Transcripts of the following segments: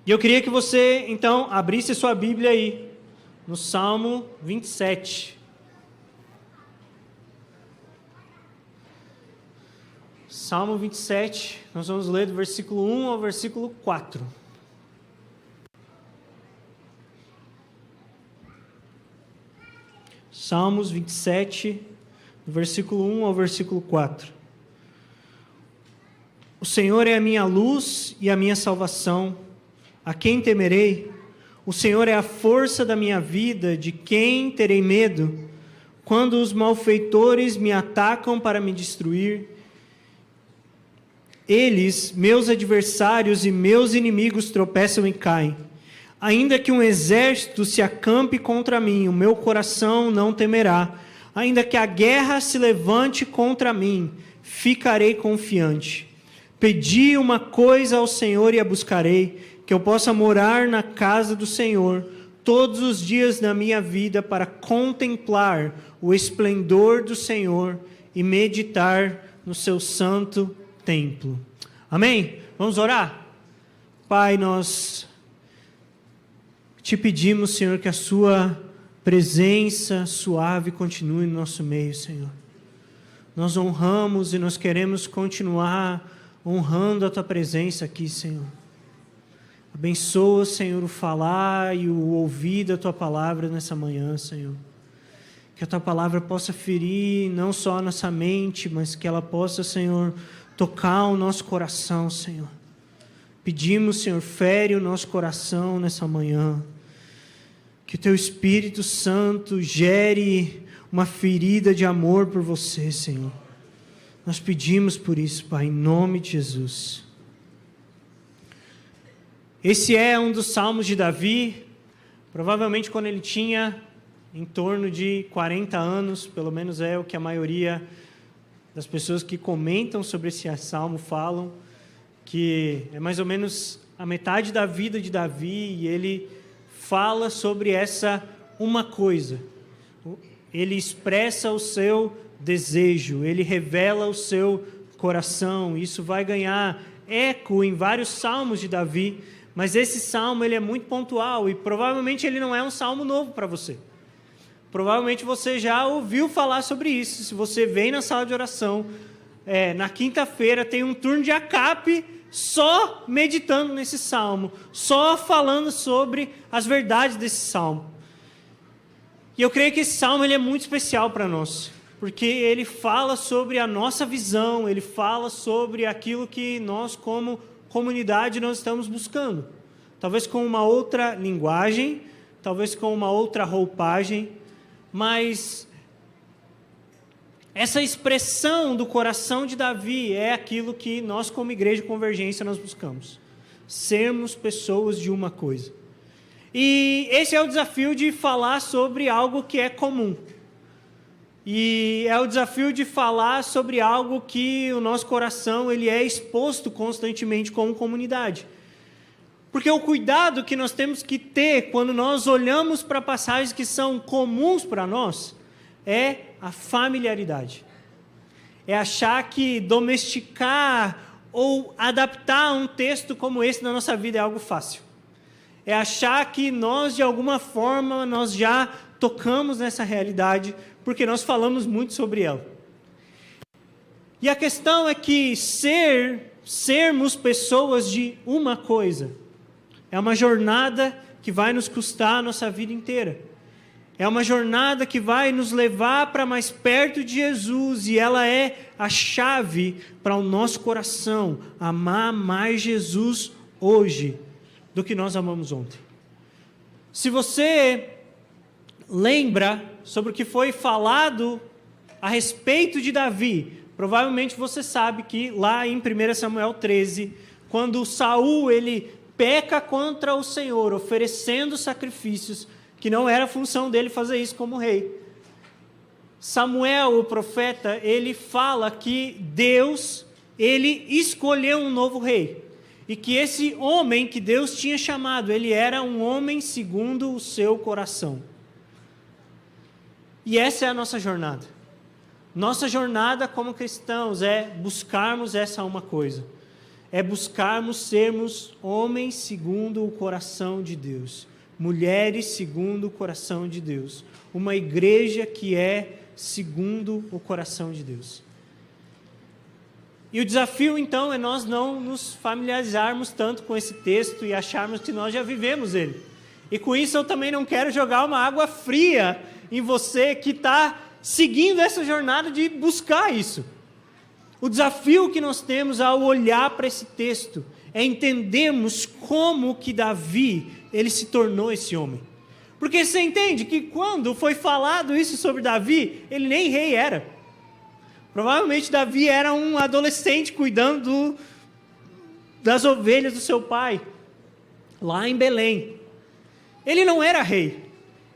E eu queria que você, então, abrisse sua Bíblia aí, no Salmo 27. Salmo 27, nós vamos ler do versículo 1 ao versículo 4. Salmos 27, do versículo 1 ao versículo 4. O Senhor é a minha luz e a minha salvação. A quem temerei? O Senhor é a força da minha vida, de quem terei medo? Quando os malfeitores me atacam para me destruir, eles, meus adversários e meus inimigos, tropeçam e caem. Ainda que um exército se acampe contra mim, o meu coração não temerá. Ainda que a guerra se levante contra mim, ficarei confiante. Pedi uma coisa ao Senhor e a buscarei, que eu possa morar na casa do Senhor todos os dias da minha vida para contemplar o esplendor do Senhor e meditar no seu santo templo. Amém? Vamos orar? Pai, nós te pedimos, Senhor, que a sua presença suave continue no nosso meio, Senhor. Nós honramos e nós queremos continuar honrando a tua presença aqui, Senhor. Abençoa, Senhor, o falar e o ouvir da tua palavra nessa manhã, Senhor. Que a tua palavra possa ferir não só a nossa mente, mas que ela possa, Senhor, tocar o nosso coração, Senhor. Pedimos, Senhor, fere o nosso coração nessa manhã. Que o teu Espírito Santo gere uma ferida de amor por você, Senhor. Nós pedimos por isso, Pai, em nome de Jesus. Esse é um dos salmos de Davi, provavelmente quando ele tinha em torno de 40 anos, pelo menos é o que a maioria das pessoas que comentam sobre esse salmo falam, que é mais ou menos a metade da vida de Davi, e ele fala sobre essa uma coisa. Ele expressa o seu desejo, ele revela o seu coração. Isso vai ganhar eco em vários salmos de Davi, mas esse salmo ele é muito pontual e provavelmente ele não é um salmo novo para você. Provavelmente você já ouviu falar sobre isso. Se você vem na sala de oração, na quinta-feira tem um turno de ACAP só meditando nesse salmo, só falando sobre as verdades desse salmo. E eu creio que esse salmo ele é muito especial para nós, porque ele fala sobre a nossa visão, ele fala sobre aquilo que nós como comunidade nós estamos buscando. Talvez com uma outra linguagem, talvez com uma outra roupagem, mas essa expressão do coração de Davi é aquilo que nós como Igreja Convergência nós buscamos. Sermos pessoas de uma coisa. E esse é o desafio de falar sobre algo que é comum. E é o desafio de falar sobre algo que o nosso coração ele é exposto constantemente como comunidade. Porque o cuidado que nós temos que ter quando nós olhamos para passagens que são comuns para nós é a familiaridade. É achar que domesticar ou adaptar um texto como esse na nossa vida é algo fácil. É achar que nós, de alguma forma, nós já tocamos nessa realidade, porque nós falamos muito sobre ela. E a questão é que sermos pessoas de uma coisa é uma jornada que vai nos custar a nossa vida inteira. É uma jornada que vai nos levar para mais perto de Jesus, e ela é a chave para o nosso coração amar mais Jesus hoje do que nós amamos ontem. Se você lembra sobre o que foi falado a respeito de Davi, provavelmente você sabe que lá em 1 Samuel 13, quando Saul ele peca contra o Senhor, oferecendo sacrifícios, que não era função dele fazer isso como rei. Samuel, o profeta, ele fala que Deus, ele escolheu um novo rei. E que esse homem que Deus tinha chamado, ele era um homem segundo o seu coração. E essa é a nossa jornada. Nossa jornada como cristãos é buscarmos essa uma coisa. é buscarmos sermos homens segundo o coração de Deus, mulheres segundo o coração de Deus, uma igreja que é segundo o coração de Deus. E o desafio, então, é nós não nos familiarizarmos tanto com esse texto e acharmos que nós já vivemos ele. E com isso eu também não quero jogar uma água fria em você que está seguindo essa jornada de buscar isso. O desafio que nós temos ao olhar para esse texto é entendermos como que Davi, ele se tornou esse homem. Porque você entende que quando foi falado isso sobre Davi, ele nem rei era. Provavelmente Davi era um adolescente cuidando das ovelhas do seu pai, lá em Belém. Ele não era rei,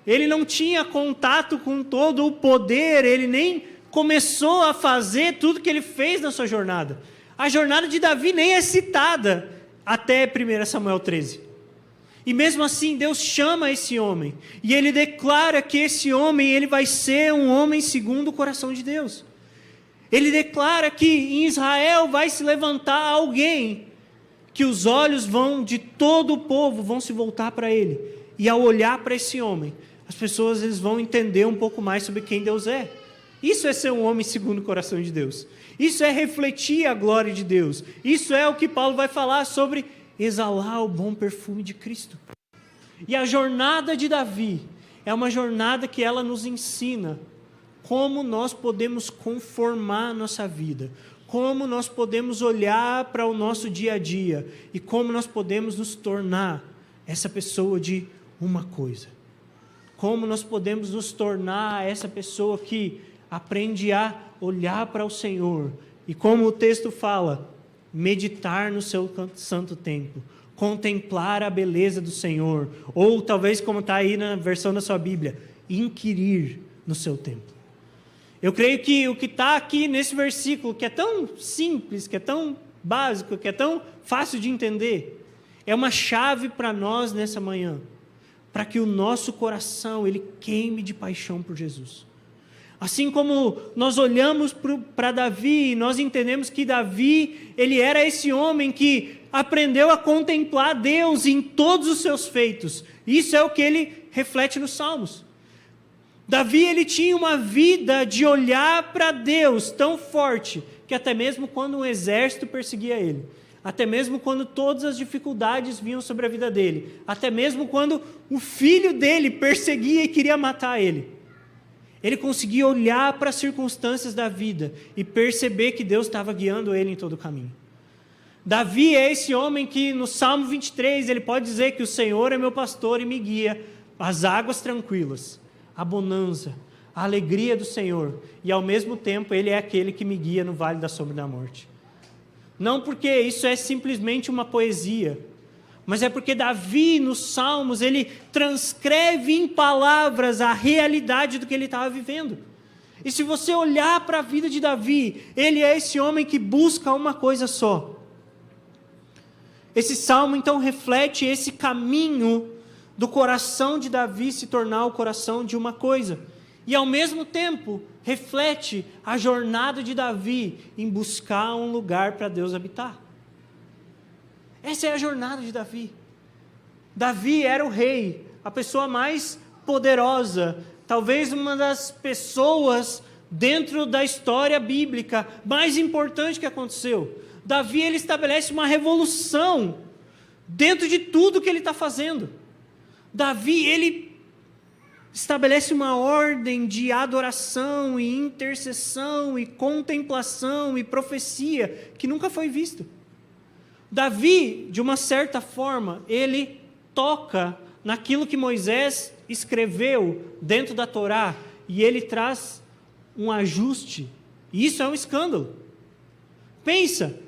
ele não tinha contato com todo o poder, ele nem começou a fazer tudo que ele fez na sua jornada. A jornada de Davi nem é citada até 1 Samuel 13. E mesmo assim Deus chama esse homem, e ele declara que esse homem ele vai ser um homem segundo o coração de Deus. Ele declara que em Israel vai se levantar alguém, que os olhos de todo o povo vão se voltar para ele. E ao olhar para esse homem, as pessoas eles vão entender um pouco mais sobre quem Deus é. Isso é ser um homem segundo o coração de Deus. Isso é refletir a glória de Deus. Isso é o que Paulo vai falar sobre exalar o bom perfume de Cristo. E a jornada de Davi é uma jornada que ela nos ensina como nós podemos conformar a nossa vida, como nós podemos olhar para o nosso dia a dia e como nós podemos nos tornar essa pessoa de uma coisa. Como nós podemos nos tornar essa pessoa que aprende a olhar para o Senhor e, como o texto fala, meditar no seu santo templo, contemplar a beleza do Senhor, ou talvez como está aí na versão da sua Bíblia, inquirir no seu templo. Eu creio que o que está aqui nesse versículo, que é tão simples, que é tão básico, que é tão fácil de entender, é uma chave para nós nessa manhã, para que o nosso coração ele queime de paixão por Jesus. Assim como nós olhamos para Davi, nós entendemos que Davi, ele era esse homem que aprendeu a contemplar Deus em todos os seus feitos. Isso é o que ele reflete nos Salmos. Davi, ele tinha uma vida de olhar para Deus tão forte, que até mesmo quando um exército perseguia ele, até mesmo quando todas as dificuldades vinham sobre a vida dele, até mesmo quando o filho dele perseguia e queria matar ele, ele conseguia olhar para as circunstâncias da vida e perceber que Deus estava guiando ele em todo o caminho. Davi é esse homem que no Salmo 23, ele pode dizer que o Senhor é meu pastor e me guia às águas tranquilas, a bonança, a alegria do Senhor, e ao mesmo tempo Ele é aquele que me guia no vale da sombra da morte. Não porque isso é simplesmente uma poesia, mas é porque Davi, nos Salmos, ele transcreve em palavras a realidade do que ele estava vivendo. E se você olhar para a vida de Davi, ele é esse homem que busca uma coisa só. Esse Salmo, então, reflete esse caminho do coração de Davi se tornar o coração de uma coisa. E, ao mesmo tempo, reflete a jornada de Davi em buscar um lugar para Deus habitar. Essa é a jornada de Davi. Davi era o rei, a pessoa mais poderosa, talvez uma das pessoas dentro da história bíblica mais importante que aconteceu. Davi, ele estabelece uma revolução dentro de tudo que ele está fazendo. Davi, ele estabelece uma ordem de adoração e intercessão e contemplação e profecia que nunca foi visto. Davi, de uma certa forma, ele toca naquilo que Moisés escreveu dentro da Torá e ele traz um ajuste. E isso é um escândalo. Pensa,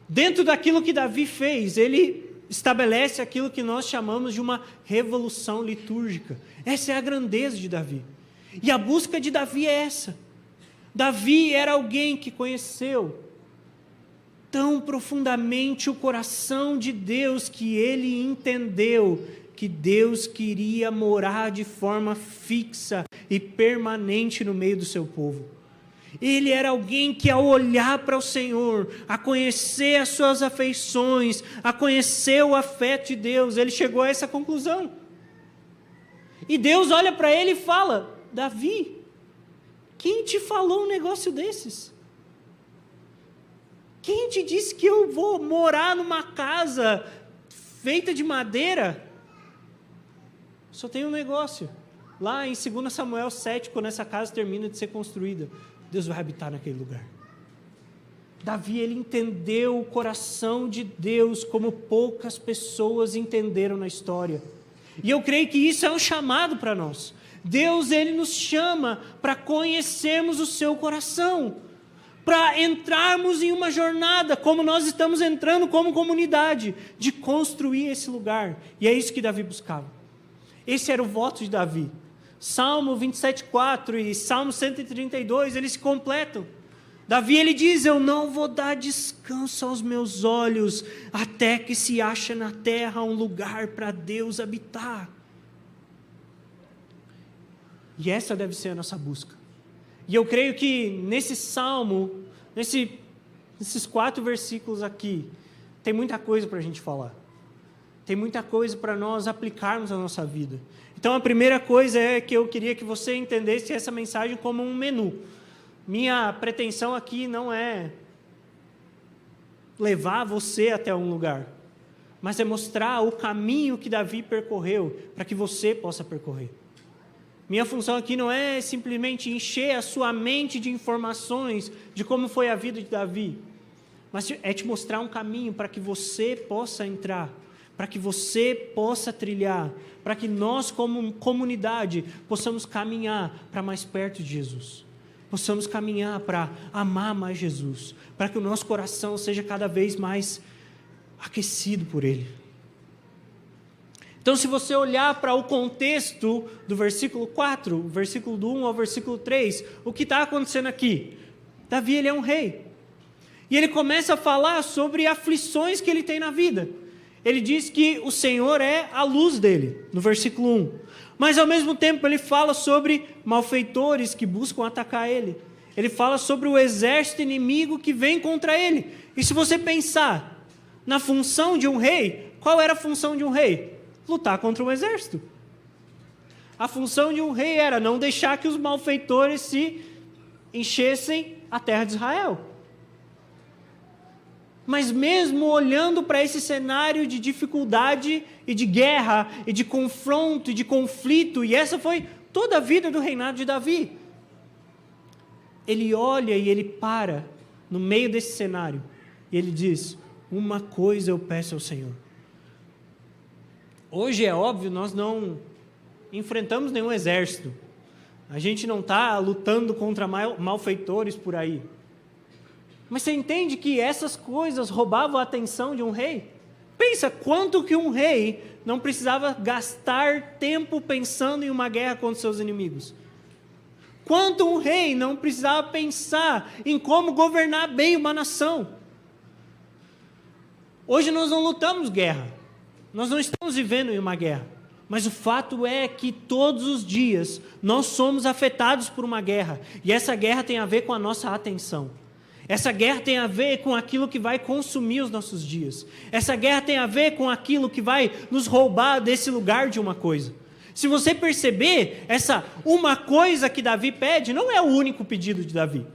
dentro daquilo que Davi fez, ele estabelece aquilo que nós chamamos de uma revolução litúrgica. Essa é a grandeza de Davi. E a busca de Davi é essa. Davi era alguém que conheceu tão profundamente o coração de Deus que ele entendeu que Deus queria morar de forma fixa e permanente no meio do seu povo. Ele era alguém que, ao olhar para o Senhor, a conhecer as suas afeições, a conhecer o afeto de Deus, ele chegou a essa conclusão. E Deus olha para ele e fala: Davi, quem te falou um negócio desses? Quem te disse que eu vou morar numa casa feita de madeira? Só tem um negócio. Lá em 2 Samuel 7, quando essa casa termina de ser construída, Deus vai habitar naquele lugar. Davi, ele entendeu o coração de Deus como poucas pessoas entenderam na história. E eu creio que isso é um chamado para nós. Deus, ele nos chama para conhecermos o seu coração, para entrarmos em uma jornada, como nós estamos entrando como comunidade, de construir esse lugar. E é isso que Davi buscava. Esse era o voto de Davi. Salmo 27:4 e Salmo 132, eles se completam. Davi, ele diz: eu não vou dar descanso aos meus olhos, até que se ache na terra um lugar para Deus habitar. E essa deve ser a nossa busca. E eu creio que nesse salmo, nesses 4 versículos aqui, tem muita coisa para a gente falar. Tem muita coisa para nós aplicarmos na nossa vida. Então a primeira coisa é que eu queria que você entendesse essa mensagem como um menu. Minha pretensão aqui não é levar você até um lugar, mas é mostrar o caminho que Davi percorreu para que você possa percorrer. Minha função aqui não é simplesmente encher a sua mente de informações de como foi a vida de Davi, mas é te mostrar um caminho para que você possa entrar, para que você possa trilhar, para que nós como comunidade possamos caminhar para mais perto de Jesus, possamos caminhar para amar mais Jesus, para que o nosso coração seja cada vez mais aquecido por Ele. Então, se você olhar para o contexto do versículo 4, versículo do 1 ao versículo 3, o que está acontecendo aqui? Davi, ele é um rei. E ele começa a falar sobre aflições que ele tem na vida. Ele diz que o Senhor é a luz dele, no versículo 1. Mas, ao mesmo tempo, ele fala sobre malfeitores que buscam atacar ele. Ele fala sobre o exército inimigo que vem contra ele. E se você pensar na função de um rei, qual era a função de um rei? Lutar contra um exército. A função de um rei era não deixar que os malfeitores se enchessem a terra de Israel. Mas mesmo olhando para esse cenário de dificuldade e de guerra e de confronto e de conflito, e essa foi toda a vida do reinado de Davi, ele olha e ele para no meio desse cenário e ele diz: uma coisa eu peço ao Senhor. Hoje é óbvio, nós não enfrentamos nenhum exército, a gente não está lutando contra malfeitores por aí. Mas você entende que essas coisas roubavam a atenção de um rei? Pensa quanto que um rei não precisava gastar tempo pensando em uma guerra contra seus inimigos. Quanto um rei não precisava pensar em como governar bem uma nação. Hoje nós não lutamos guerra. Nós não estamos vivendo em uma guerra, mas o fato é que todos os dias nós somos afetados por uma guerra, e essa guerra tem a ver com a nossa atenção. Essa guerra tem a ver com aquilo que vai consumir os nossos dias. Essa guerra tem a ver com aquilo que vai nos roubar desse lugar de uma coisa. Se você perceber, essa uma coisa que Davi pede não é o único pedido de Davi.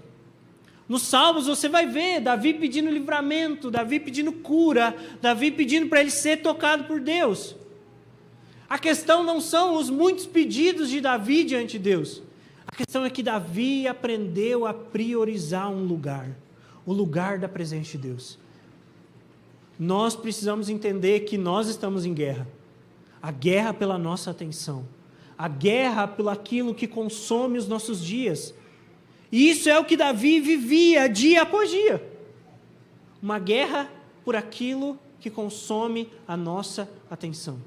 Nos Salmos você vai ver Davi pedindo livramento, Davi pedindo cura, Davi pedindo para ele ser tocado por Deus. A questão não são os muitos pedidos de Davi diante de Deus. A questão é que Davi aprendeu a priorizar um lugar, o lugar da presença de Deus. Nós precisamos entender que nós estamos em guerra. A guerra pela nossa atenção, a guerra pelo aquilo que consome os nossos dias. E isso é o que Davi vivia dia após dia. Uma guerra por aquilo que consome a nossa atenção.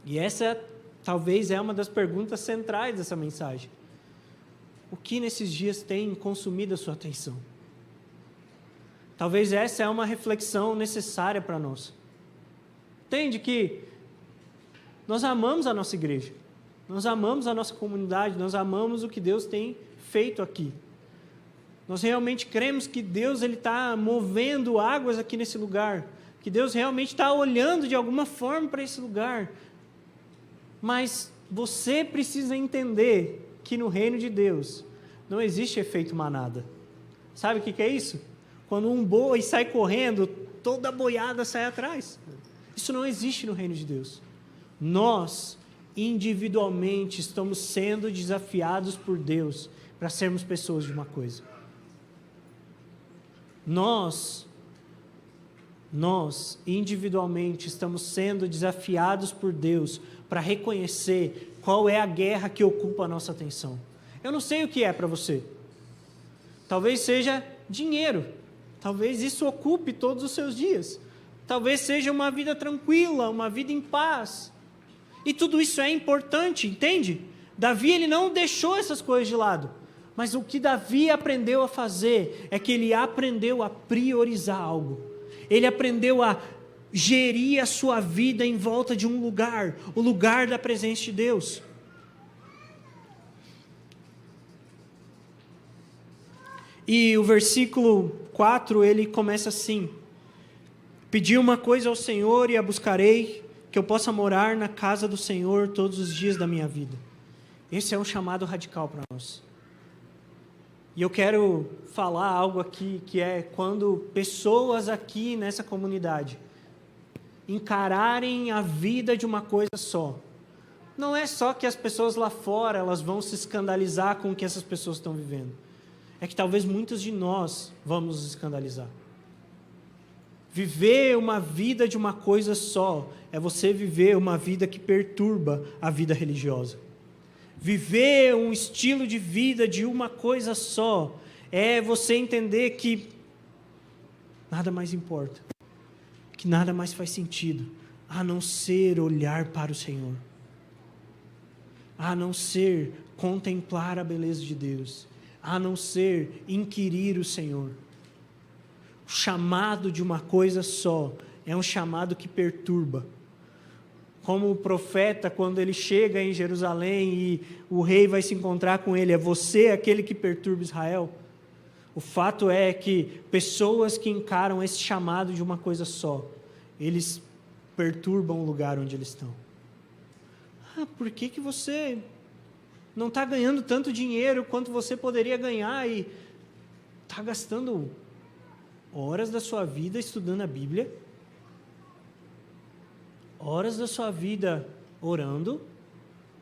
E essa talvez é uma das perguntas centrais dessa mensagem. O que nesses dias tem consumido a sua atenção? Talvez essa é uma reflexão necessária para nós. Entende que nós amamos a nossa igreja. Nós amamos a nossa comunidade, nós amamos o que Deus tem feito aqui. Nós realmente cremos que Deus está movendo águas aqui nesse lugar, que Deus realmente está olhando de alguma forma para esse lugar. Mas você precisa entender que no reino de Deus não existe efeito manada. Sabe o que é isso? Quando um boi sai correndo, toda a boiada sai atrás. Isso não existe no reino de Deus. Nós, individualmente, estamos sendo desafiados por Deus para sermos pessoas de uma coisa. Nós, individualmente, estamos sendo desafiados por Deus para reconhecer qual é a guerra que ocupa a nossa atenção. Eu não sei o que é para você. Talvez seja dinheiro. Talvez isso ocupe todos os seus dias. Talvez seja uma vida tranquila, uma vida em paz. E tudo isso é importante, entende? Davi, ele não deixou essas coisas de lado. Mas o que Davi aprendeu a fazer é que ele aprendeu a priorizar algo. Ele aprendeu a gerir a sua vida em volta de um lugar, o lugar da presença de Deus. E o versículo 4, ele começa assim: pedi uma coisa ao Senhor e a buscarei, que eu possa morar na casa do Senhor todos os dias da minha vida. Esse é um chamado radical para nós. E eu quero falar algo aqui, que é quando pessoas aqui nessa comunidade encararem a vida de uma coisa só. Não é só que as pessoas lá fora elas vão se escandalizar com o que essas pessoas estão vivendo. É que talvez muitos de nós vamos nos escandalizar. Viver uma vida de uma coisa só é você viver uma vida que perturba a vida religiosa. Viver um estilo de vida de uma coisa só é você entender que nada mais importa, que nada mais faz sentido, a não ser olhar para o Senhor, a não ser contemplar a beleza de Deus, a não ser inquirir o Senhor. O chamado de uma coisa só é um chamado que perturba. Como o profeta, quando ele chega em Jerusalém e o rei vai se encontrar com ele, é você aquele que perturba Israel? O fato é que pessoas que encaram esse chamado de uma coisa só, eles perturbam o lugar onde eles estão. Por que você não está ganhando tanto dinheiro quanto você poderia ganhar e está gastando horas da sua vida estudando a Bíblia? Horas da sua vida orando,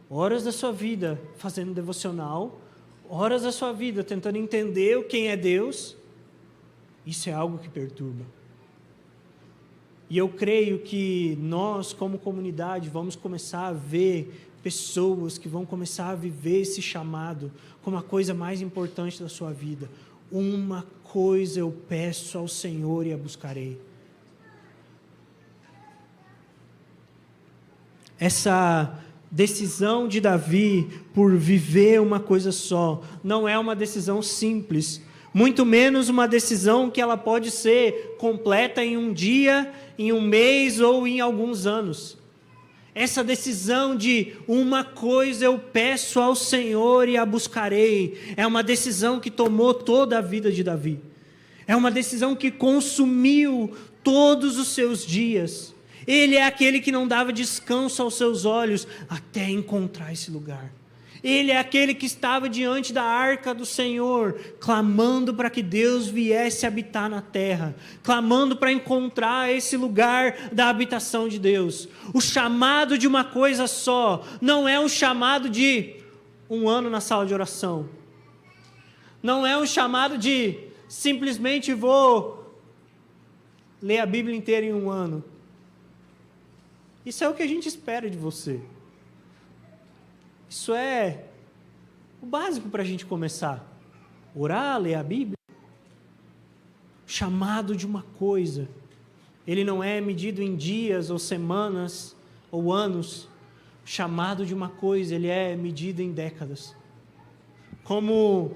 horas da sua vida fazendo devocional, horas da sua vida tentando entender quem é Deus. Isso é algo que perturba. E eu creio que nós, como comunidade, vamos começar a ver pessoas que vão começar a viver esse chamado como a coisa mais importante da sua vida. Uma coisa eu peço ao Senhor e a buscarei. Essa decisão de Davi por viver uma coisa só não é uma decisão simples, muito menos uma decisão que ela pode ser completa em um dia, em um mês ou em alguns anos. Essa decisão de uma coisa eu peço ao Senhor e a buscarei, é uma decisão que tomou toda a vida de Davi. É uma decisão que consumiu todos os seus dias. Ele é aquele que não dava descanso aos seus olhos até encontrar esse lugar. Ele é aquele que estava diante da arca do Senhor, clamando para que Deus viesse habitar na terra, clamando para encontrar esse lugar da habitação de Deus. O chamado de uma coisa só não é um chamado de um ano na sala de oração. Não é um chamado de simplesmente vou ler a Bíblia inteira em um ano. Isso é o que a gente espera de você. Isso é o básico para a gente começar. Orar, ler a Bíblia. Chamado de uma coisa. Ele não é medido em dias ou semanas ou anos. Chamado de uma coisa, ele é medido em décadas. Como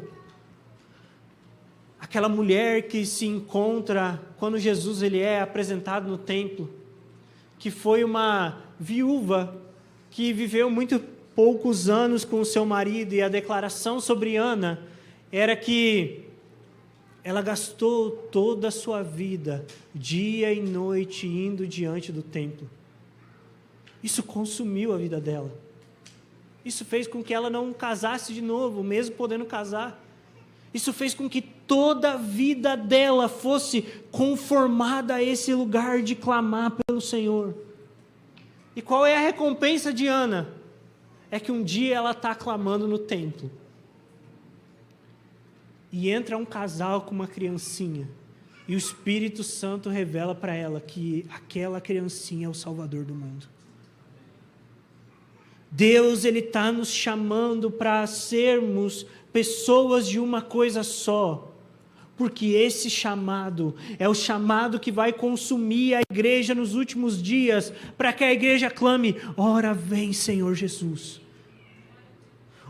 aquela mulher que se encontra quando Jesus ele é apresentado no templo, que foi uma viúva que viveu muito poucos anos com o seu marido, e a declaração sobre Ana era que ela gastou toda a sua vida, dia e noite, indo diante do templo. Isso consumiu a vida dela. Isso fez com que ela não casasse de novo, mesmo podendo casar. Isso fez com que toda a vida dela fosse conformada a esse lugar de clamar pelo Senhor. E qual é a recompensa de Ana? É que um dia ela está clamando no templo. E entra um casal com uma criancinha. E o Espírito Santo revela para ela que aquela criancinha é o Salvador do mundo. Deus, Ele está nos chamando para sermos pessoas de uma coisa só. Porque esse chamado é o chamado que vai consumir a igreja nos últimos dias, para que a igreja clame: ora vem, Senhor Jesus.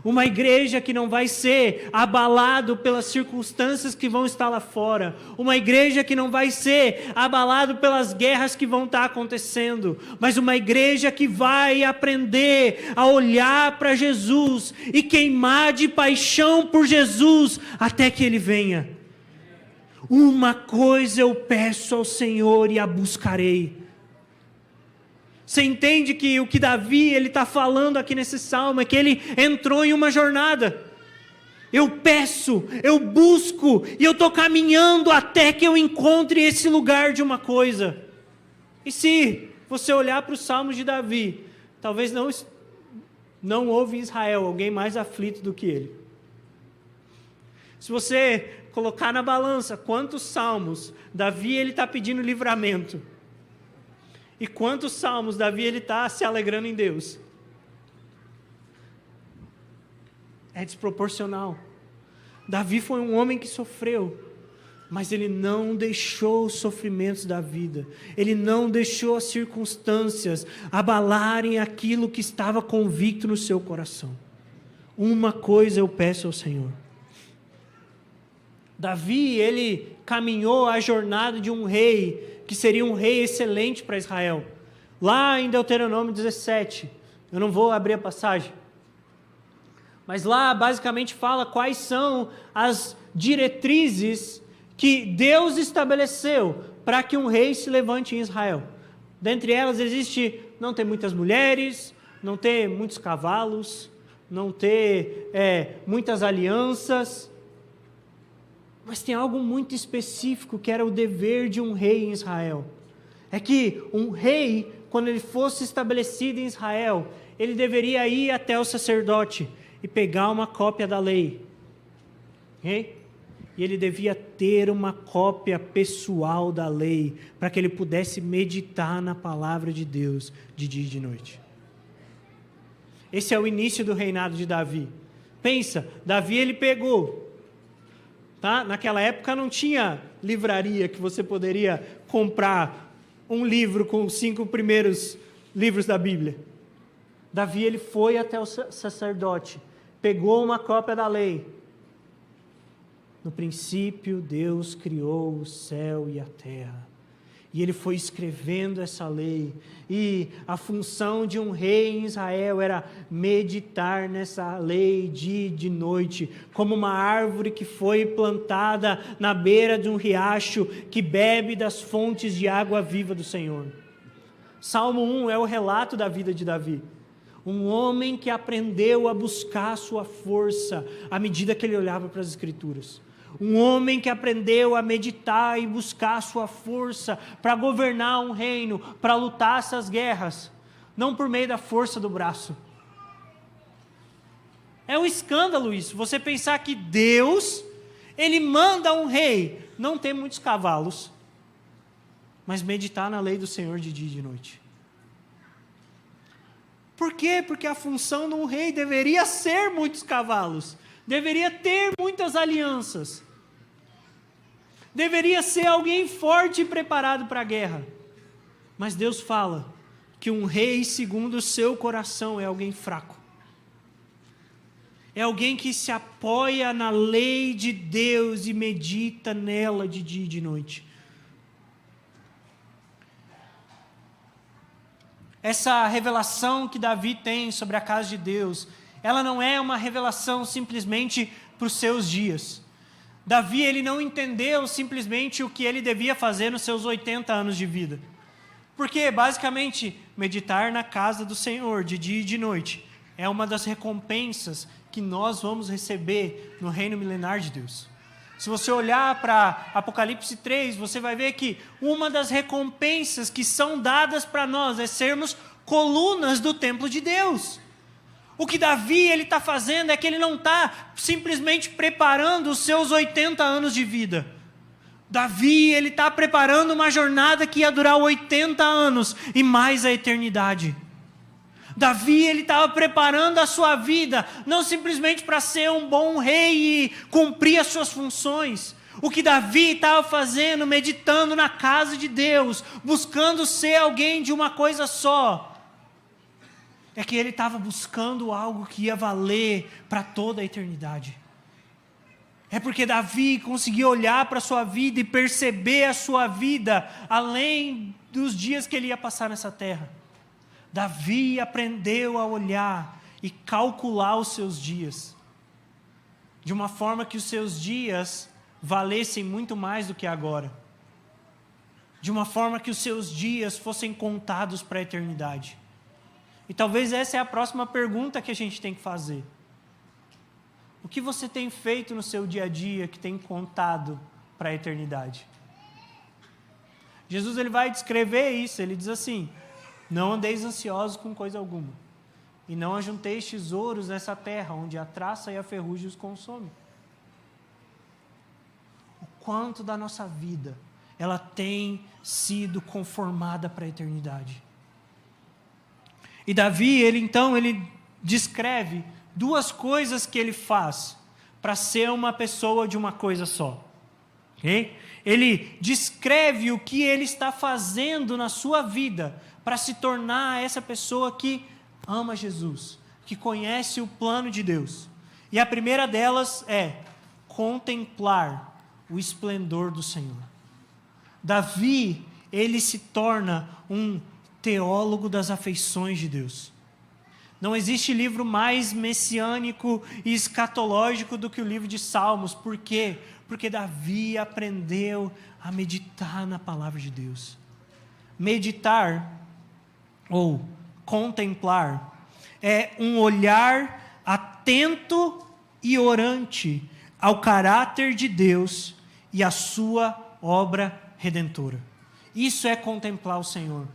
Uma igreja que não vai ser abalado pelas circunstâncias que vão estar lá fora. Uma igreja que não vai ser abalado pelas guerras que vão estar acontecendo. Mas uma igreja que vai aprender a olhar para Jesus e queimar de paixão por Jesus até que Ele venha. Uma coisa eu peço ao Senhor e a buscarei. Você entende que o que Davi está falando aqui nesse salmo é que ele entrou em uma jornada. Eu peço, eu busco e eu estou caminhando até que eu encontre esse lugar de uma coisa. E se você olhar para os salmos de Davi, talvez não houve em Israel alguém mais aflito do que ele. Se você colocar na balança quantos salmos Davi está pedindo livramento, e quantos salmos Davi está se alegrando em Deus, é desproporcional. Davi foi um homem que sofreu, mas ele não deixou os sofrimentos da vida, ele não deixou as circunstâncias abalarem aquilo que estava convicto no seu coração. Uma coisa eu peço ao Senhor. Davi, ele caminhou a jornada de um rei, que seria um rei excelente para Israel. Lá em Deuteronômio 17, eu não vou abrir a passagem, mas lá basicamente fala quais são as diretrizes que Deus estabeleceu para que um rei se levante em Israel. Dentre elas existe não ter muitas mulheres, não ter muitos cavalos, não ter muitas alianças. Mas tem algo muito específico que era o dever de um rei em Israel. É que um rei, quando ele fosse estabelecido em Israel, ele deveria ir até o sacerdote e pegar uma cópia da lei. Okay? E ele devia ter uma cópia pessoal da lei, para que ele pudesse meditar na palavra de Deus de dia e de noite. Esse é o início do reinado de Davi. Pensa, Davi ele pegou... Tá? Naquela época não tinha livraria que você poderia comprar um livro com os 5 primeiros livros da Bíblia. Davi ele foi até o sacerdote, pegou uma cópia da lei. No princípio, Deus criou o céu e a terra. E ele foi escrevendo essa lei. E a função de um rei em Israel era meditar nessa lei dia e de noite, como uma árvore que foi plantada na beira de um riacho que bebe das fontes de água viva do Senhor. Salmo 1 é o relato da vida de Davi. Um homem que aprendeu a buscar a sua força à medida que ele olhava para as Escrituras. Um homem que aprendeu a meditar e buscar a sua força para governar um reino, para lutar essas guerras, não por meio da força do braço. É um escândalo isso, você pensar que Deus, Ele manda um rei não ter muitos cavalos, mas meditar na lei do Senhor de dia e de noite. Por quê? Porque a função de um rei deveria ser muitos cavalos, deveria ter muitas alianças, deveria ser alguém forte e preparado para a guerra. Mas Deus fala que um rei segundo o seu coração é alguém fraco, é alguém que se apoia na lei de Deus e medita nela de dia e de noite. Essa revelação que Davi tem sobre a casa de Deus, ela não é uma revelação simplesmente para os seus dias. Davi, ele não entendeu simplesmente o que ele devia fazer nos seus 80 anos de vida. Porque, basicamente, meditar na casa do Senhor de dia e de noite é uma das recompensas que nós vamos receber no reino milenar de Deus. Se você olhar para Apocalipse 3, você vai ver que uma das recompensas que são dadas para nós é sermos colunas do templo de Deus. O que Davi está fazendo é que ele não está simplesmente preparando os seus 80 anos de vida. Davi, ele está preparando uma jornada que ia durar 80 anos e mais a eternidade. Davi, ele estava preparando a sua vida, não simplesmente para ser um bom rei e cumprir as suas funções. O que Davi estava fazendo, meditando na casa de Deus, buscando ser alguém de uma coisa só, é que ele estava buscando algo que ia valer para toda a eternidade. É porque Davi conseguia olhar para a sua vida e perceber a sua vida além dos dias que ele ia passar nessa terra. Davi aprendeu a olhar e calcular os seus dias, de uma forma que os seus dias valessem muito mais do que agora, de uma forma que os seus dias fossem contados para a eternidade. E talvez essa é a próxima pergunta que a gente tem que fazer. O que você tem feito no seu dia a dia que tem contado para a eternidade? Jesus, ele vai descrever isso, ele diz assim: não andeis ansiosos com coisa alguma, e não ajunteis tesouros nessa terra, onde a traça e a ferrugem os consomem. O quanto da nossa vida, ela tem sido conformada para a eternidade. E Davi, ele descreve duas coisas que ele faz para ser uma pessoa de uma coisa só. Okay? Ele descreve o que ele está fazendo na sua vida para se tornar essa pessoa que ama Jesus, que conhece o plano de Deus. E a primeira delas é contemplar o esplendor do Senhor. Davi, ele se torna um teólogo das afeições de Deus. Não existe livro mais messiânico e escatológico do que o livro de Salmos. Por quê? Porque Davi aprendeu a meditar na palavra de Deus. Meditar ou contemplar é um olhar atento e orante ao caráter de Deus e à sua obra redentora. Isso é contemplar o Senhor.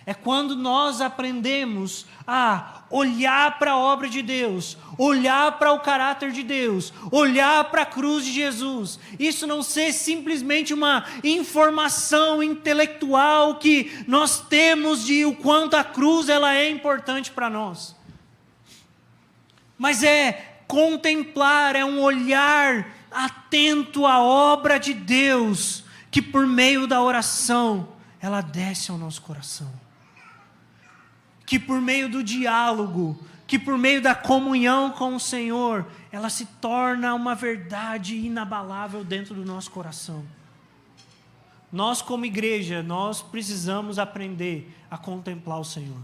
É quando nós aprendemos a olhar para a obra de Deus, olhar para o caráter de Deus, olhar para a cruz de Jesus. Isso não ser simplesmente uma informação intelectual que nós temos de o quanto a cruz ela é importante para nós. Mas é contemplar, é um olhar atento à obra de Deus, que por meio da oração, ela desce ao nosso coração. Que por meio do diálogo, que por meio da comunhão com o Senhor, ela se torna uma verdade inabalável dentro do nosso coração. Nós como igreja, nós precisamos aprender a contemplar o Senhor.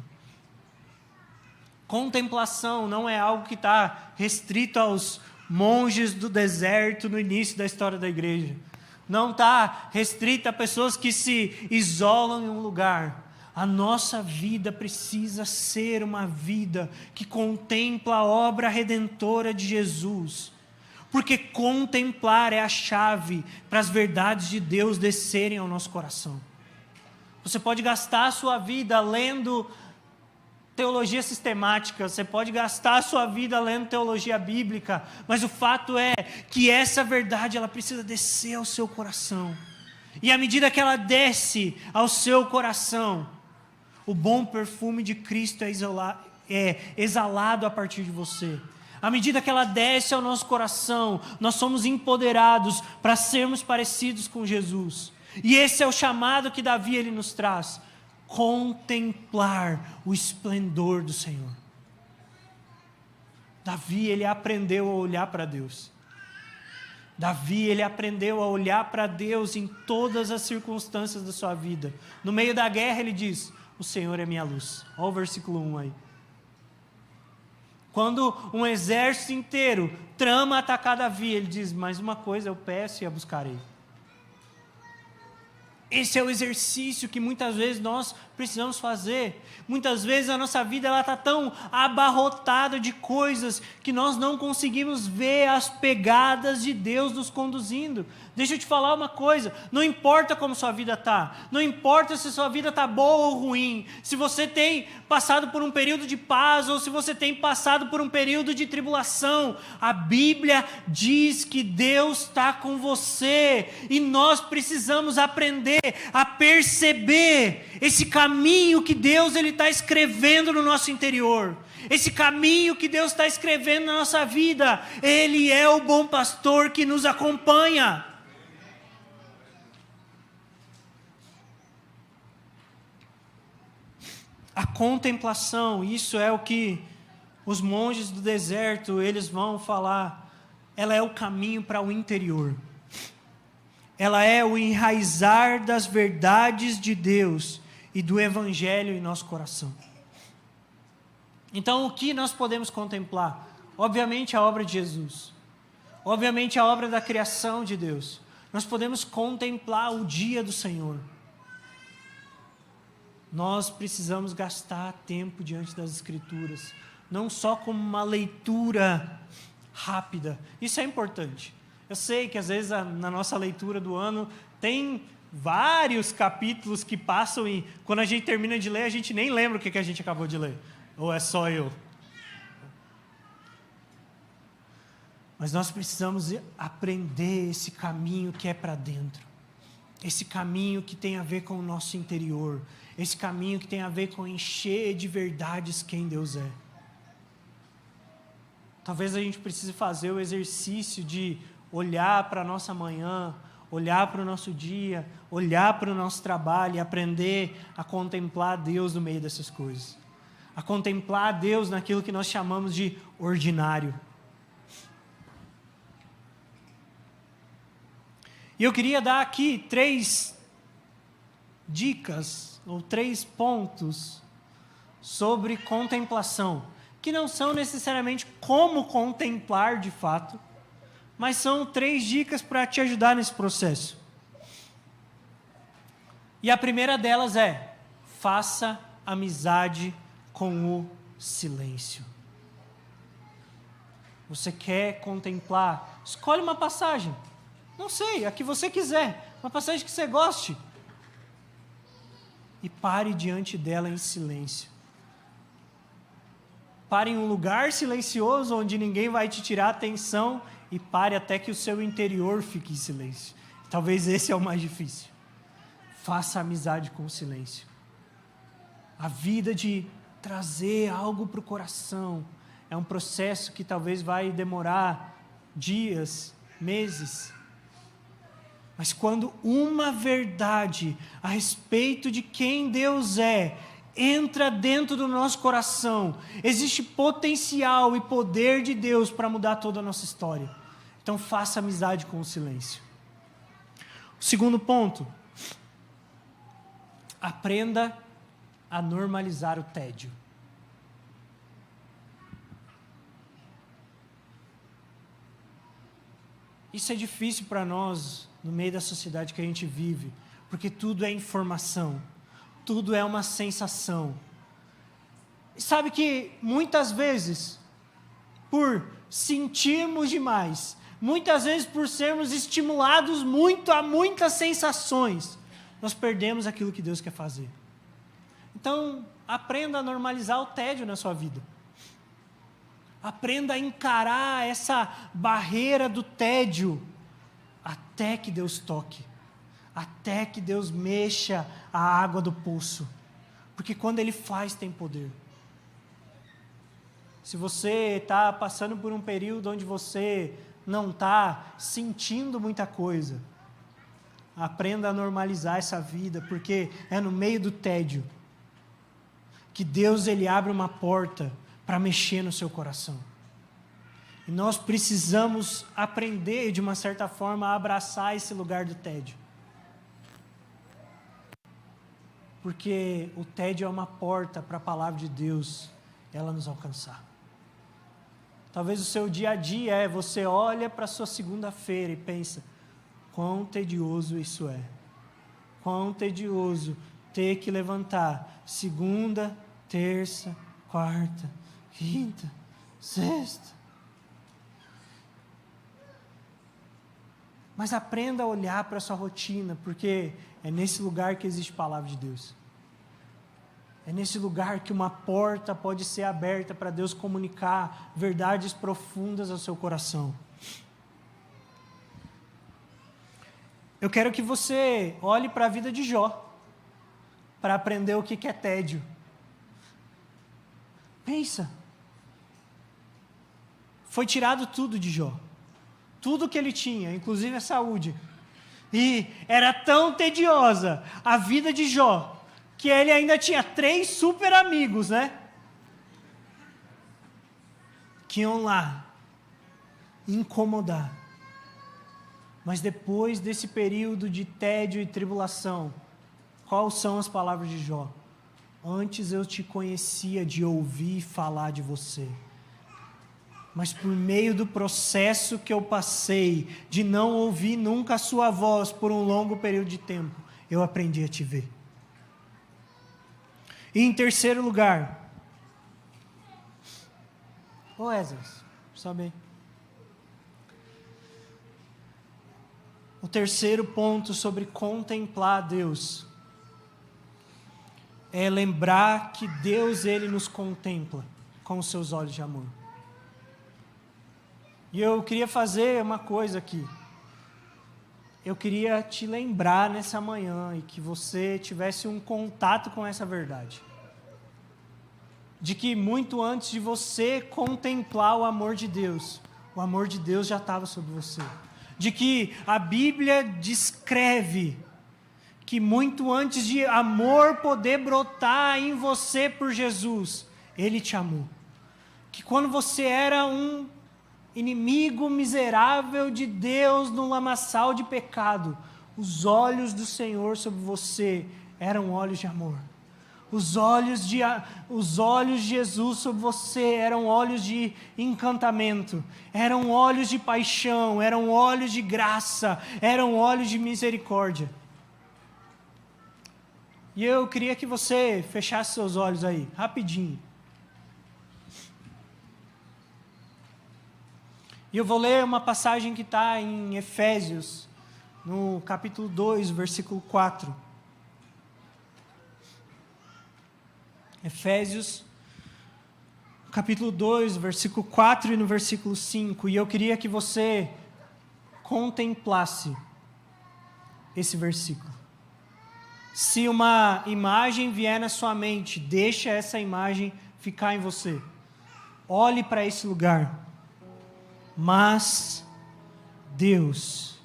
Contemplação não é algo que está restrito aos monges do deserto no início da história da igreja. Não está restrito a pessoas que se isolam em um lugar. A nossa vida precisa ser uma vida que contempla a obra redentora de Jesus. Porque contemplar é a chave para as verdades de Deus descerem ao nosso coração. Você pode gastar a sua vida lendo teologia sistemática, você pode gastar a sua vida lendo teologia bíblica, mas o fato é que essa verdade ela precisa descer ao seu coração. E à medida que ela desce ao seu coração, o bom perfume de Cristo é exalado a partir de você. À medida que ela desce ao nosso coração, nós somos empoderados para sermos parecidos com Jesus. E esse é o chamado que Davi ele nos traz. Contemplar o esplendor do Senhor. Davi ele aprendeu a olhar para Deus. Davi, ele aprendeu a olhar para Deus em todas as circunstâncias da sua vida. No meio da guerra ele diz: o Senhor é minha luz. Olha o versículo 1 aí. Quando um exército inteiro trama atacar Davi, ele diz: mais uma coisa eu peço e a buscarei. Esse é o exercício que muitas vezes nós precisamos fazer. Muitas vezes a nossa vida está tão abarrotada de coisas que nós não conseguimos ver as pegadas de Deus nos conduzindo. Deixa eu te falar uma coisa, não importa como sua vida está, não importa se sua vida está boa ou ruim, se você tem passado por um período de paz ou se você tem passado por um período de tribulação, a Bíblia diz que Deus está com você e nós precisamos aprender a perceber esse caminho que Deus está escrevendo no nosso interior. Esse caminho que Deus está escrevendo na nossa vida. Ele é o bom pastor que nos acompanha. A contemplação, isso é o que os monges do deserto, eles vão falar. Ela é o caminho para o interior. Ela é o enraizar das verdades de Deus e do Evangelho em nosso coração. Então, o que nós podemos contemplar? Obviamente a obra de Jesus. Obviamente a obra da criação de Deus. Nós podemos contemplar o dia do Senhor. Nós precisamos gastar tempo diante das Escrituras. Não só como uma leitura rápida. Isso é importante. Eu sei que às vezes na nossa leitura do ano tem vários capítulos que passam e quando a gente termina de ler, a gente nem lembra o que a gente acabou de ler. Ou é só eu? Mas nós precisamos aprender esse caminho que é para dentro. Esse caminho que tem a ver com o nosso interior. Esse caminho que tem a ver com encher de verdades quem Deus é. Talvez a gente precise fazer o exercício de olhar para a nossa manhã, olhar para o nosso dia, olhar para o nosso trabalho e aprender a contemplar Deus no meio dessas coisas. A contemplar Deus naquilo que nós chamamos de ordinário. E eu queria dar aqui 3 dicas, ou 3 pontos sobre contemplação, que não são necessariamente como contemplar de fato, mas são 3 dicas para te ajudar nesse processo. E a primeira delas é: faça amizade com o silêncio. Você quer contemplar? Escolhe uma passagem. Não sei, a que você quiser. Uma passagem que você goste. E pare diante dela em silêncio. Pare em um lugar silencioso onde ninguém vai te tirar a atenção e pare até que o seu interior fique em silêncio. Talvez esse é o mais difícil. Faça amizade com o silêncio. A vida de trazer algo para o coração é um processo que talvez vai demorar dias, meses. Mas quando uma verdade a respeito de quem Deus é entra dentro do nosso coração, existe potencial e poder de Deus para mudar toda a nossa história. Então faça amizade com o silêncio. O segundo ponto: aprenda a normalizar o tédio. Isso é difícil para nós no meio da sociedade que a gente vive, porque tudo é informação, tudo é uma sensação. E sabe que muitas vezes, por sentirmos demais, muitas vezes por sermos estimulados muito a muitas sensações, nós perdemos aquilo que Deus quer fazer. Então, aprenda a normalizar o tédio na sua vida. Aprenda a encarar essa barreira do tédio até que Deus toque, até que Deus mexa a água do poço, porque quando Ele faz tem poder. Se você está passando por um período onde você não está sentindo muita coisa, aprenda a normalizar essa vida, porque é no meio do tédio que Deus Ele abre uma porta para mexer no seu coração. E nós precisamos aprender, de uma certa forma, a abraçar esse lugar do tédio. Porque o tédio é uma porta para a palavra de Deus, ela nos alcançar. Talvez o seu dia a dia você olha para a sua segunda-feira e pensa, quão tedioso isso é. Quão tedioso ter que levantar segunda, terça, quarta, quinta, sexta. Mas aprenda a olhar para a sua rotina, porque é nesse lugar que existe a palavra de Deus. É nesse lugar que uma porta pode ser aberta para Deus comunicar verdades profundas ao seu coração. Eu quero que você olhe para a vida de Jó, para aprender o que é tédio. Pensa. Foi tirado tudo de Jó. Tudo que ele tinha, inclusive a saúde. E era tão tediosa a vida de Jó, que ele ainda tinha 3 super amigos, né? Que iam lá incomodar. Mas depois desse período de tédio e tribulação, quais são as palavras de Jó? Antes eu te conhecia de ouvir falar de você. Mas por meio do processo que eu passei, de não ouvir nunca a sua voz por um longo período de tempo, eu aprendi a te ver. E em terceiro lugar, Esdras, sobe aí. O terceiro ponto sobre contemplar a Deus é lembrar que Deus, Ele nos contempla com os seus olhos de amor. E eu queria fazer uma coisa aqui. Eu queria te lembrar nessa manhã e que você tivesse um contato com essa verdade. De que muito antes de você contemplar o amor de Deus já estava sobre você. De que a Bíblia descreve que muito antes de amor poder brotar em você por Jesus, Ele te amou. Que quando você era um inimigo miserável de Deus num lamaçal de pecado, os olhos do Senhor sobre você eram olhos de amor. Os olhos de Jesus sobre você eram olhos de encantamento, eram olhos de paixão, eram olhos de graça, eram olhos de misericórdia. E eu queria que você fechasse seus olhos aí, rapidinho. E eu vou ler uma passagem que está em Efésios, no capítulo 2, versículo 4. Efésios, capítulo 2, versículo 4 e no versículo 5. E eu queria que você contemplasse esse versículo. Se uma imagem vier na sua mente, deixa essa imagem ficar em você. Olhe para esse lugar. Mas Deus,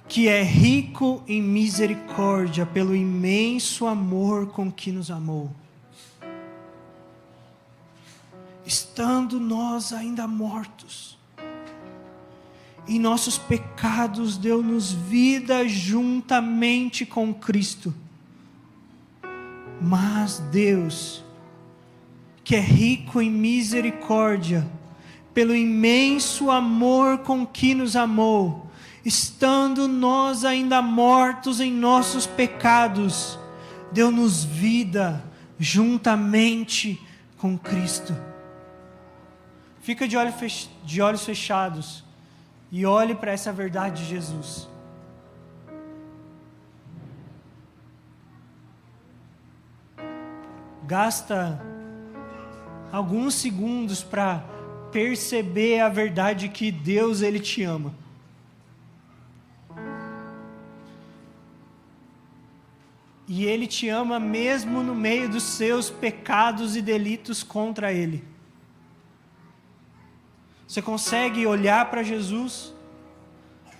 que é rico em misericórdia pelo imenso amor com que nos amou, estando nós ainda mortos, em nossos pecados deu-nos vida juntamente com Cristo. Mas Deus, que é rico em misericórdia, pelo imenso amor com que nos amou, estando nós ainda mortos em nossos pecados, deu-nos vida juntamente com Cristo. Fica de olhos fechados e olhe para essa verdade de Jesus. Gasta alguns segundos para perceber a verdade que Deus, Ele te ama. E Ele te ama mesmo no meio dos seus pecados e delitos contra Ele. Você consegue olhar para Jesus?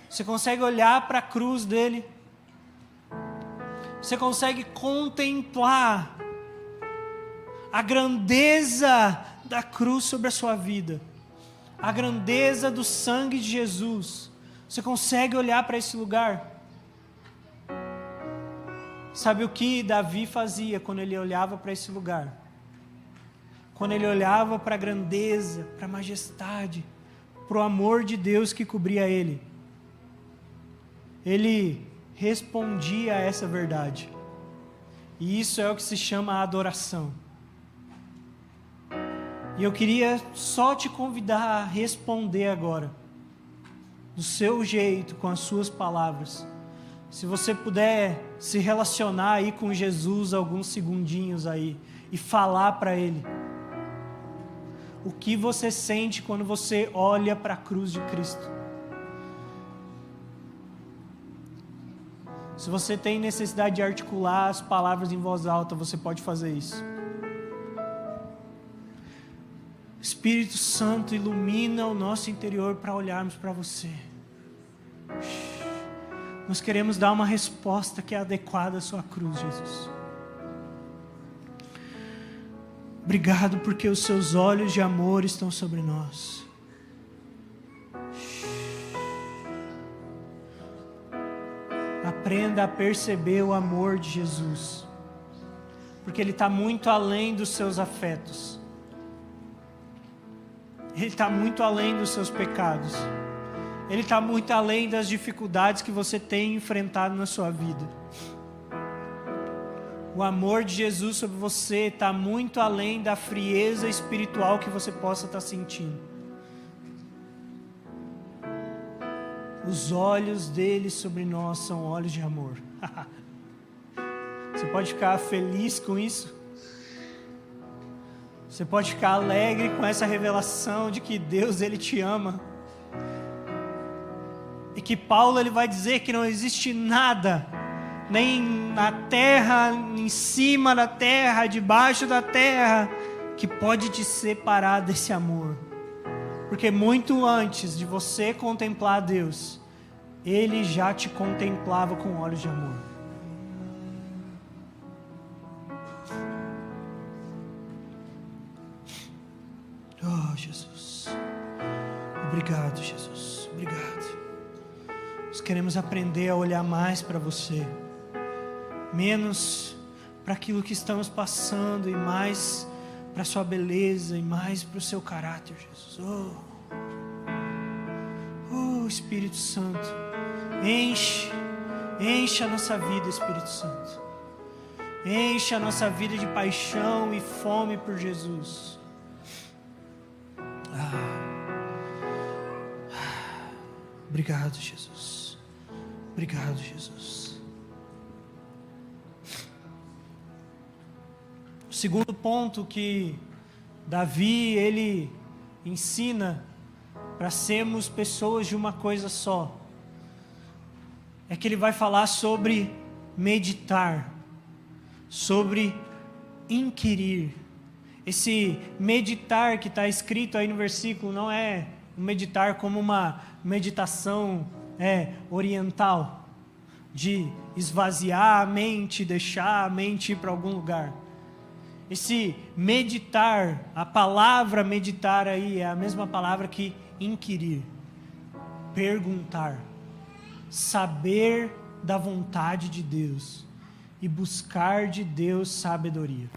Você consegue olhar para a cruz dele? Você consegue contemplar a grandeza da cruz sobre a sua vida, a grandeza do sangue de Jesus? Você consegue olhar para esse lugar? Sabe o que Davi fazia quando ele olhava para esse lugar? quando ele olhava para a grandeza, para a majestade, para o amor de Deus que cobria ele, ele respondia a essa verdade. E isso é o que se chama adoração. E eu queria só te convidar a responder agora, do seu jeito, com as suas palavras. Se você puder se relacionar aí com Jesus alguns segundinhos aí e falar para Ele o que você sente quando você olha para a cruz de Cristo. Se você tem necessidade de articular as palavras em voz alta, você pode fazer isso. Espírito Santo, ilumina o nosso interior para olharmos para você. Nós queremos dar uma resposta que é adequada à sua cruz, Jesus. Obrigado porque os seus olhos de amor estão sobre nós. Aprenda a perceber o amor de Jesus, porque Ele está muito além dos seus afetos. Ele está muito além dos seus pecados. Ele está muito além das dificuldades que você tem enfrentado na sua vida. O amor de Jesus sobre você está muito além da frieza espiritual que você possa estar sentindo. Os olhos dele sobre nós são olhos de amor. Você pode ficar feliz com isso? Você pode ficar alegre com essa revelação de que Deus, Ele te ama. E que Paulo ele vai dizer que não existe nada, nem na terra, em cima da terra, debaixo da terra, que pode te separar desse amor. Porque muito antes de você contemplar Deus, Ele já te contemplava com olhos de amor. Oh, Jesus. Obrigado, Jesus. Obrigado. Nós queremos aprender a olhar mais para você, menos para aquilo que estamos passando e mais para a sua beleza e mais para o seu caráter, Jesus. Oh, Espírito Santo, enche a nossa vida, Espírito Santo. Enche a nossa vida de paixão e fome por Jesus. Obrigado, Jesus. Obrigado, Jesus. O segundo ponto que Davi, ele ensina para sermos pessoas de uma coisa só, é que ele vai falar sobre meditar, sobre inquirir. Esse meditar que está escrito aí no versículo não é meditar como uma meditação oriental, de esvaziar a mente, deixar a mente ir para algum lugar. Esse meditar, a palavra meditar aí é a mesma palavra que inquirir, perguntar, saber da vontade de Deus e buscar de Deus sabedoria.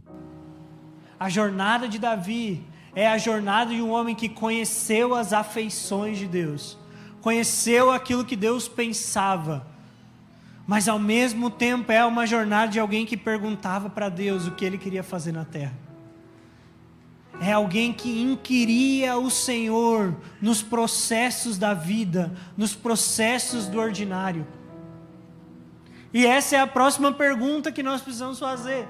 A jornada de Davi é a jornada de um homem que conheceu as afeições de Deus, conheceu aquilo que Deus pensava, mas ao mesmo tempo é uma jornada de alguém que perguntava para Deus o que Ele queria fazer na terra. É alguém que inquiria o Senhor nos processos da vida, nos processos do ordinário. E essa é a próxima pergunta que nós precisamos fazer.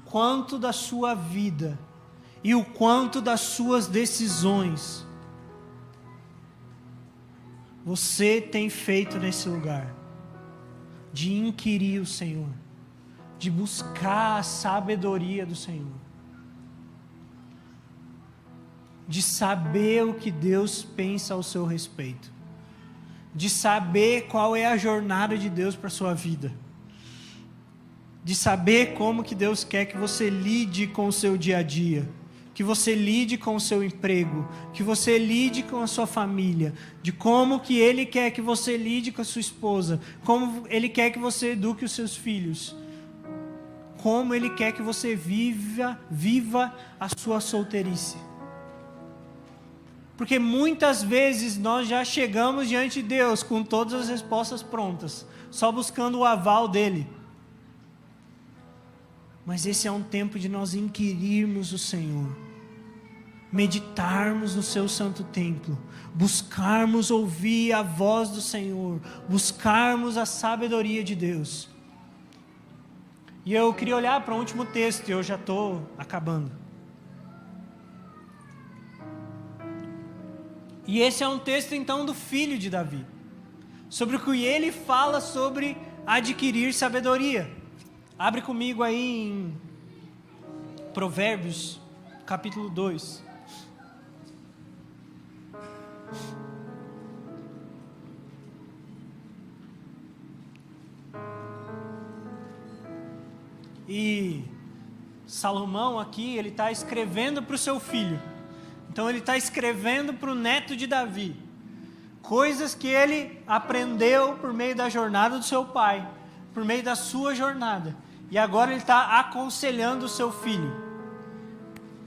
Quanto da sua vida e o quanto das suas decisões você tem feito nesse lugar de inquirir o Senhor, de buscar a sabedoria do Senhor, de saber o que Deus pensa ao seu respeito, de saber qual é a jornada de Deus para a sua vida, de saber como que Deus quer que você lide com o seu dia a dia, que você lide com o seu emprego, que você lide com a sua família, de como que Ele quer que você lide com a sua esposa, como Ele quer que você eduque os seus filhos. como Ele quer que você viva a sua solteirice. Porque muitas vezes nós já chegamos diante de Deus com todas as respostas prontas, só buscando o aval dEle. Mas esse é um tempo de nós inquirirmos o Senhor, meditarmos no seu santo templo, buscarmos ouvir a voz do Senhor, buscarmos a sabedoria de Deus. E eu queria olhar para o último texto, e eu já estou acabando. E esse é um texto então do filho de Davi, sobre o que ele fala sobre adquirir sabedoria. Abre comigo aí em Provérbios, capítulo 2. E Salomão aqui, ele está escrevendo para o seu filho. Então ele está escrevendo para o neto de Davi. Coisas que ele aprendeu por meio da jornada do seu pai, por meio da sua jornada. E agora ele está aconselhando o seu filho.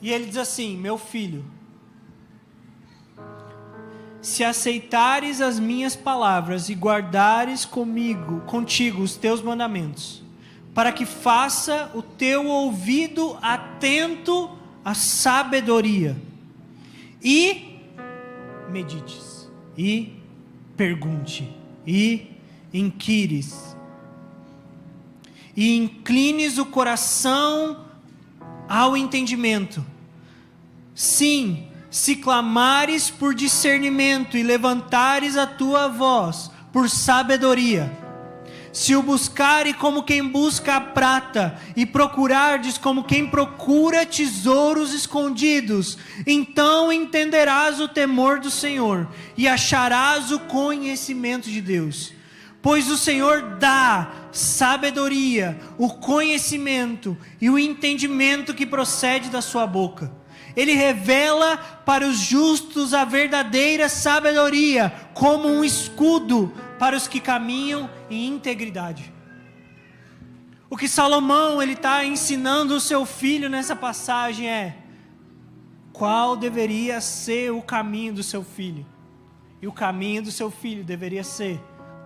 E ele diz assim: meu filho, se aceitares as minhas palavras e guardares contigo os teus mandamentos, para que faça o teu ouvido atento à sabedoria, e medites, e pergunte, e inquires, e inclines o coração ao entendimento. Sim, se clamares por discernimento e levantares a tua voz por sabedoria, se o buscares como quem busca a prata e procurardes como quem procura tesouros escondidos, então entenderás o temor do Senhor e acharás o conhecimento de Deus. Pois o Senhor dá sabedoria, o conhecimento e o entendimento que procede da sua boca. Ele revela para os justos a verdadeira sabedoria, como um escudo para os que caminham em integridade. O que Salomão está ensinando o seu filho nessa passagem é qual deveria ser o caminho do seu filho. E o caminho do seu filho deveria ser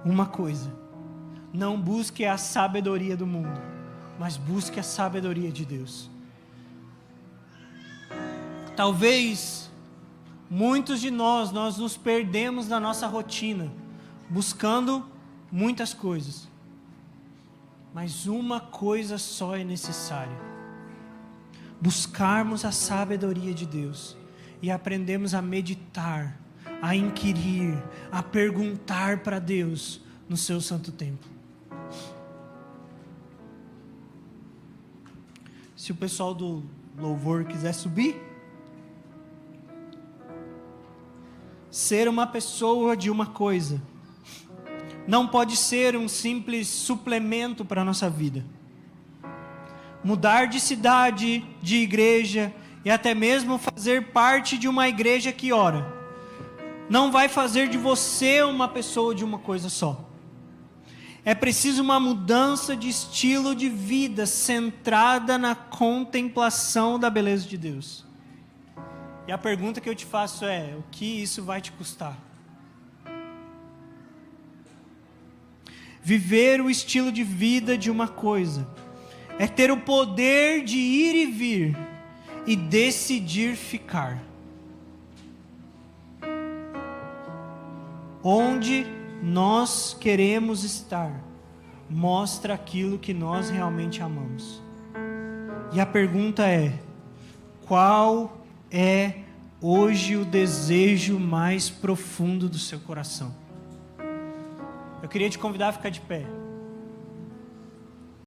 uma coisa: não busque a sabedoria do mundo, mas busque a sabedoria de Deus. Talvez muitos de nós nos perdemos na nossa rotina, buscando muitas coisas, mas uma coisa só é necessária: buscarmos a sabedoria de Deus e aprendemos a meditar, a inquirir, a perguntar para Deus no seu santo templo. Se o pessoal do louvor quiser subir. Ser uma pessoa de uma coisa não pode ser um simples suplemento para a nossa vida. Mudar de cidade, de igreja e até mesmo fazer parte de uma igreja que ora não vai fazer de você uma pessoa de uma coisa só. É preciso uma mudança de estilo de vida centrada na contemplação da beleza de Deus. E a pergunta que eu te faço é: o que isso vai te custar? Viver o estilo de vida de uma coisa é ter o poder de ir e vir e decidir ficar. Onde nós queremos estar mostra aquilo que nós realmente amamos. E a pergunta é: qual é hoje o desejo mais profundo do seu coração? Eu queria te convidar a ficar de pé.